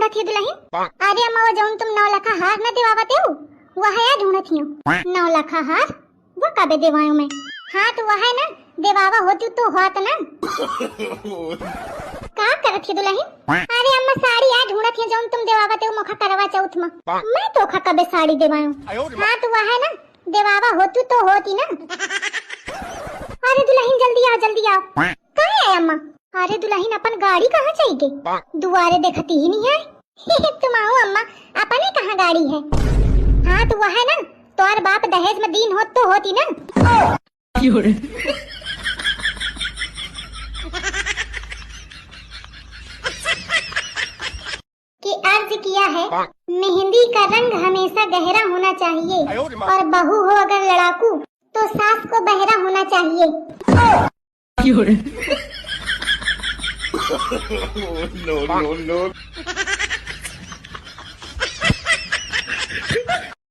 ढूंढत थी दुल्हन? अरे अम्मा वो जौन तुम 9 लाख हार न देवावते हो वह है ढूंढत थी। 9 लाख हार वो कबे देवायो मैं? हाँ तो वह है ना देवावा होती तो होत ना। का करत थी दुल्हन? अरे अम्मा साड़ी आ ढूंढत थी जौन तुम देवावते हो मोखा करवा चौथ में। मैं तो खा कबे साड़ी देवायो। हाँ तो वह है ना देवावा होती तो होती ना। अरे दुल्हन जल्दी आओ। कहाँ है अम्मा? अरे दुल्हन अपन गाड़ी कहाँ चाहिए? दुआरे देखती ही नहीं है। तुम आओ अम्मा अपने कहाँ गाड़ी है? हाँ तो वह है ना तोर बाप दहेज में दीन होत तो होती ना। कि अर्ज किया है मेहंदी का रंग हमेशा गहरा होना चाहिए और बहू हो अगर लड़ाकू तो सास को बहरा होना चाहिए। no, no, no.